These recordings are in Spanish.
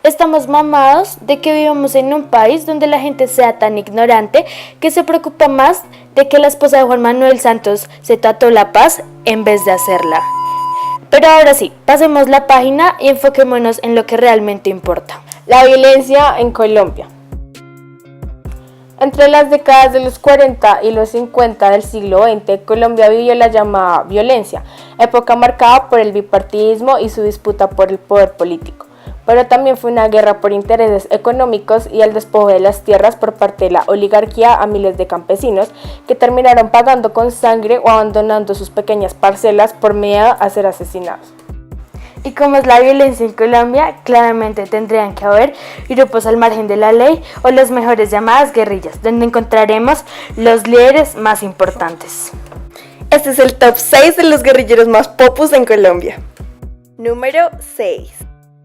Estamos mamados de que vivamos en un país donde la gente sea tan ignorante que se preocupa más de que la esposa de Juan Manuel Santos se tatuó la paz en vez de hacerla. Pero ahora sí, pasemos la página y enfoquémonos en lo que realmente importa. La violencia en Colombia. Entre las décadas de los 40 y los 50 del siglo XX, Colombia vivió la llamada violencia, época marcada por el bipartidismo y su disputa por el poder político. Pero también fue una guerra por intereses económicos y el despojo de las tierras por parte de la oligarquía a miles de campesinos que terminaron pagando con sangre o abandonando sus pequeñas parcelas por miedo a ser asesinados. Y como es la violencia en Colombia, claramente tendrían que haber grupos al margen de la ley o las mejores llamadas guerrillas, donde encontraremos los líderes más importantes. Este es el top 6 de los guerrilleros más popus en Colombia. Número 6.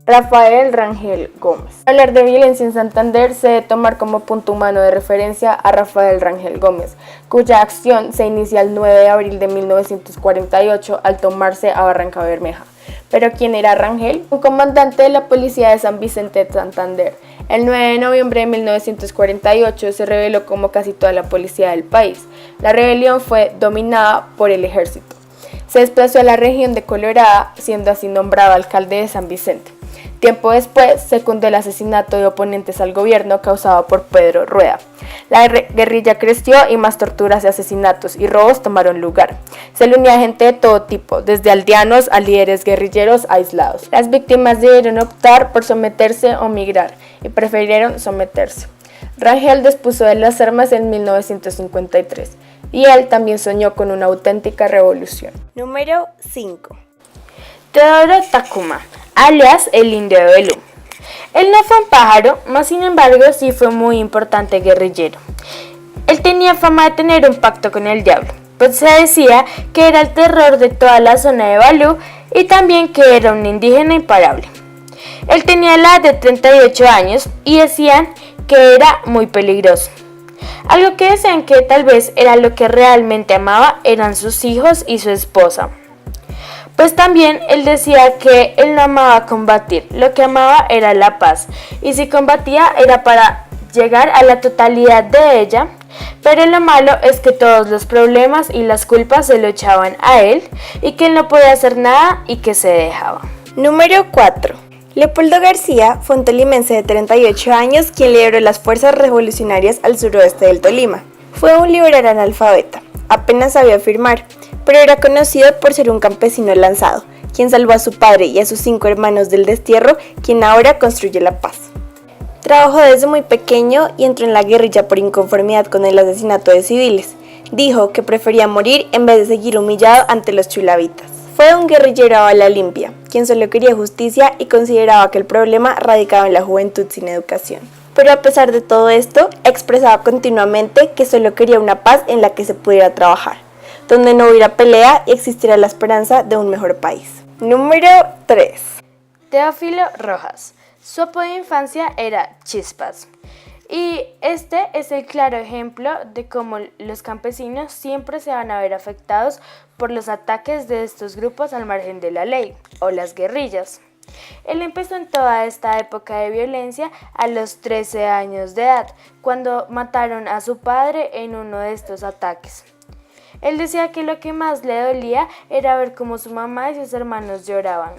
Rafael Rangel Gómez. Hablar de violencia en Santander se debe tomar como punto humano de referencia a Rafael Rangel Gómez, cuya acción se inicia el 9 de abril de 1948 al tomarse a Barrancabermeja. ¿Pero quién era Rangel? Un comandante de la policía de San Vicente de Santander. El 9 de noviembre de 1948 se rebeló como casi toda la policía del país. La rebelión fue dominada por el ejército. Se desplazó a la región de Colorada, siendo así nombrado alcalde de San Vicente. Tiempo después, secundó el asesinato de oponentes al gobierno causado por Pedro Rueda. La guerrilla creció y más torturas y asesinatos y robos tomaron lugar. Se le unía a gente de todo tipo, desde aldeanos a líderes guerrilleros aislados. Las víctimas debieron optar por someterse o migrar, y prefirieron someterse. Rangel dispuso de las armas en 1953, y él también soñó con una auténtica revolución. Número 5. Teodoro Takuma, alias el Indio de Belú. Él no fue un pájaro, mas sin embargo sí fue muy importante guerrillero. Él tenía fama de tener un pacto con el diablo, pues se decía que era el terror de toda la zona de Balú y también que era un indígena imparable. Él tenía la edad de 38 años y decían que era muy peligroso. Algo que decían que tal vez era lo que realmente amaba eran sus hijos y su esposa. Pues también él decía que él no amaba combatir, lo que amaba era la paz, y si combatía era para llegar a la totalidad de ella, pero lo malo es que todos los problemas y las culpas se lo echaban a él, y que él no podía hacer nada y que se dejaba. Número 4. Leopoldo García fue un tolimense de 38 años quien lideró las fuerzas revolucionarias al suroeste del Tolima. Fue un liberal analfabeta, apenas sabía firmar, pero era conocido por ser un campesino lanzado, quien salvó a su padre y a sus 5 hermanos del destierro, quien ahora construye la paz. Trabajó desde muy pequeño y entró en la guerrilla por inconformidad con el asesinato de civiles. Dijo que prefería morir en vez de seguir humillado ante los chulavitas. Fue un guerrillero a bala limpia, quien solo quería justicia y consideraba que el problema radicaba en la juventud sin educación. Pero a pesar de todo esto, expresaba continuamente que solo quería una paz en la que se pudiera trabajar, donde no hubiera pelea y existiera la esperanza de un mejor país. Número 3. Teófilo Rojas. Su apodo de infancia era Chispas. Y este es el claro ejemplo de cómo los campesinos siempre se van a ver afectados por los ataques de estos grupos al margen de la ley, o las guerrillas. Él empezó en toda esta época de violencia a los 13 años de edad, cuando mataron a su padre en uno de estos ataques. Él decía que lo que más le dolía era ver cómo su mamá y sus hermanos lloraban.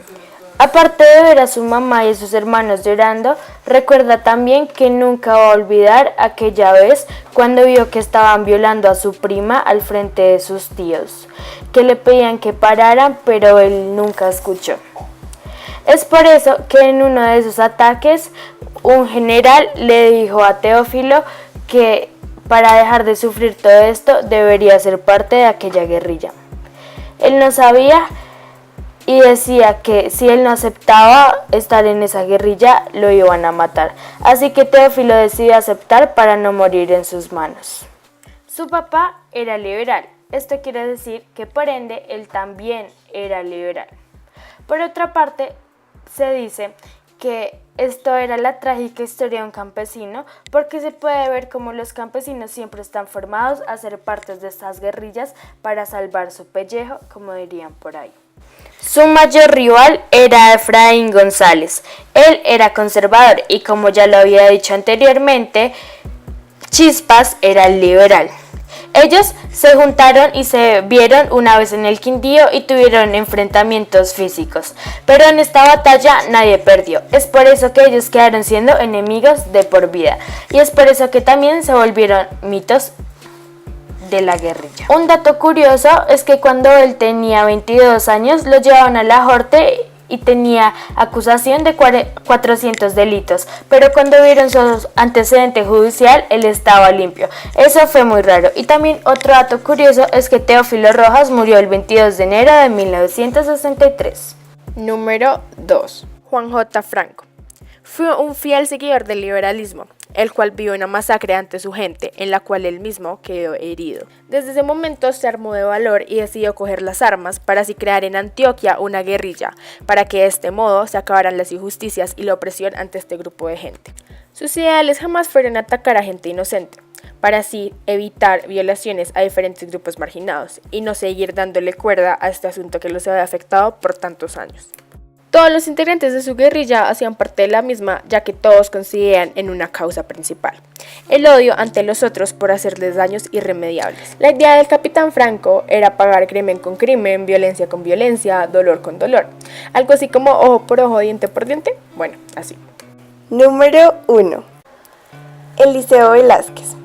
Aparte de ver a su mamá y a sus hermanos llorando, recuerda también que nunca va a olvidar aquella vez cuando vio que estaban violando a su prima al frente de sus tíos, que le pedían que pararan, pero él nunca escuchó. Es por eso que en uno de esos ataques, un general le dijo a Teófilo que para dejar de sufrir todo esto debería ser parte de aquella guerrilla. Él no sabía y decía que si él no aceptaba estar en esa guerrilla, lo iban a matar. Así que Teófilo decidió aceptar para no morir en sus manos. Su papá era liberal. Esto quiere decir que por ende él también era liberal. Por otra parte, se dice que esto era la trágica historia de un campesino, porque se puede ver cómo los campesinos siempre están formados a ser partes de estas guerrillas para salvar su pellejo, como dirían por ahí. Su mayor rival era Efraín González. Él era conservador y, como ya lo había dicho anteriormente, Chispas era el liberal. Ellos se juntaron y se vieron una vez en el Quindío y tuvieron enfrentamientos físicos, pero en esta batalla nadie perdió. Es por eso que ellos quedaron siendo enemigos de por vida y es por eso que también se volvieron mitos de la guerrilla. Un dato curioso es que cuando él tenía 22 años lo llevaron a la Corte y tenía acusación de 400 delitos, pero cuando vieron su antecedente judicial, él estaba limpio. Eso fue muy raro. Y también otro dato curioso es que Teófilo Rojas murió el 22 de enero de 1963. Número 2. Juan J. Franco. Fue un fiel seguidor del liberalismo, el cual vio una masacre ante su gente, en la cual él mismo quedó herido. Desde ese momento se armó de valor y decidió coger las armas para así crear en Antioquia una guerrilla, para que de este modo se acabaran las injusticias y la opresión ante este grupo de gente. Sus ideales jamás fueron atacar a gente inocente, para así evitar violaciones a diferentes grupos marginados y no seguir dándole cuerda a este asunto que los había afectado por tantos años. Todos los integrantes de su guerrilla hacían parte de la misma, ya que todos coincidían en una causa principal: el odio ante los otros por hacerles daños irremediables. La idea del capitán Franco era pagar crimen con crimen, violencia con violencia, dolor con dolor. Algo así como ojo por ojo, diente por diente. Bueno, así. Número 1. Eliseo Velázquez.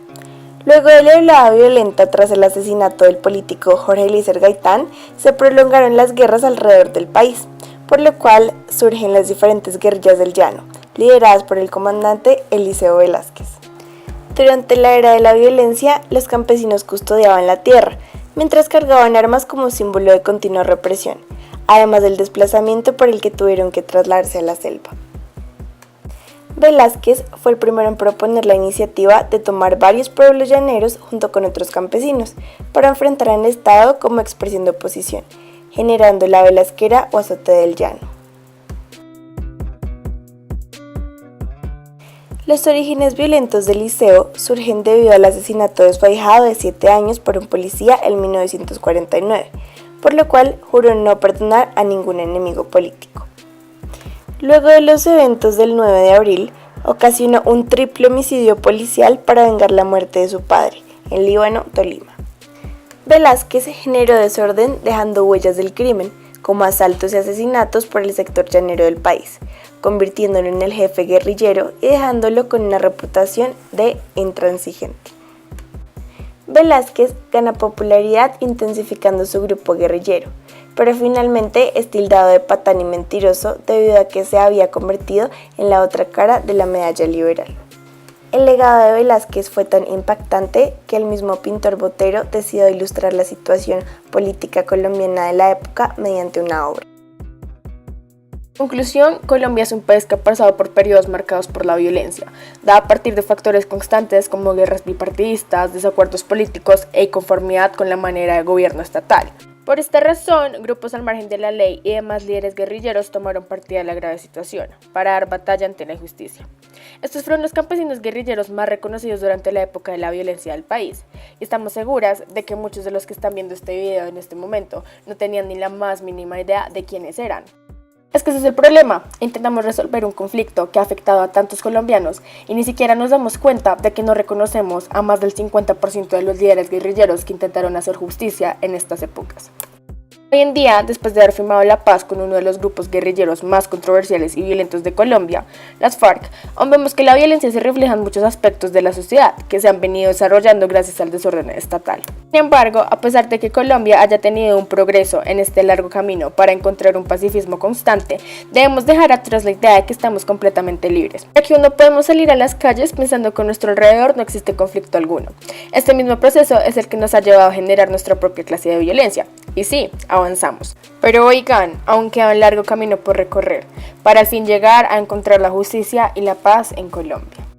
Luego de la oleada violenta tras el asesinato del político Jorge Eliezer Gaitán, se prolongaron las guerras alrededor del país, por lo cual surgen las diferentes guerrillas del llano, lideradas por el comandante Eliseo Velázquez. Durante la era de la violencia, los campesinos custodiaban la tierra, mientras cargaban armas como símbolo de continua represión, además del desplazamiento por el que tuvieron que trasladarse a la selva. Velázquez fue el primero en proponer la iniciativa de tomar varios pueblos llaneros junto con otros campesinos para enfrentar al Estado como expresión de oposición, generando la velasquera o azote del llano. Los orígenes violentos de Eliseo surgen debido al asesinato de su ahijado de 7 años por un policía en 1949, por lo cual juró no perdonar a ningún enemigo político. Luego de los eventos del 9 de abril, ocasionó un triple homicidio policial para vengar la muerte de su padre, en Líbano, Tolima. Velázquez generó desorden dejando huellas del crimen, como asaltos y asesinatos por el sector llanero del país, convirtiéndolo en el jefe guerrillero y dejándolo con una reputación de intransigente. Velázquez gana popularidad intensificando su grupo guerrillero, pero finalmente es tildado de patán y mentiroso debido a que se había convertido en la otra cara de la medalla liberal. El legado de Velázquez fue tan impactante que el mismo pintor Botero decidió ilustrar la situación política colombiana de la época mediante una obra. En conclusión, Colombia es un país que ha pasado por periodos marcados por la violencia, dada a partir de factores constantes como guerras bipartidistas, desacuerdos políticos e inconformidad con la manera de gobierno estatal. Por esta razón, grupos al margen de la ley y demás líderes guerrilleros tomaron partida de la grave situación para dar batalla ante la injusticia. Estos fueron los campesinos guerrilleros más reconocidos durante la época de la violencia del país, y estamos seguras de que muchos de los que están viendo este video en este momento no tenían ni la más mínima idea de quiénes eran. Es que ese es el problema: intentamos resolver un conflicto que ha afectado a tantos colombianos y ni siquiera nos damos cuenta de que no reconocemos a más del 50% de los líderes guerrilleros que intentaron hacer justicia en estas épocas. Hoy en día, después de haber firmado la paz con uno de los grupos guerrilleros más controversiales y violentos de Colombia, las FARC, aún vemos que la violencia se refleja en muchos aspectos de la sociedad que se han venido desarrollando gracias al desorden estatal. Sin embargo, a pesar de que Colombia haya tenido un progreso en este largo camino para encontrar un pacifismo constante, debemos dejar atrás la idea de que estamos completamente libres, ya que no podemos salir a las calles pensando que a nuestro alrededor no existe conflicto alguno. Este mismo proceso es el que nos ha llevado a generar nuestra propia clase de violencia. Y sí, avanzamos. Pero oigan, aún queda un largo camino por recorrer, para al fin llegar a encontrar la justicia y la paz en Colombia.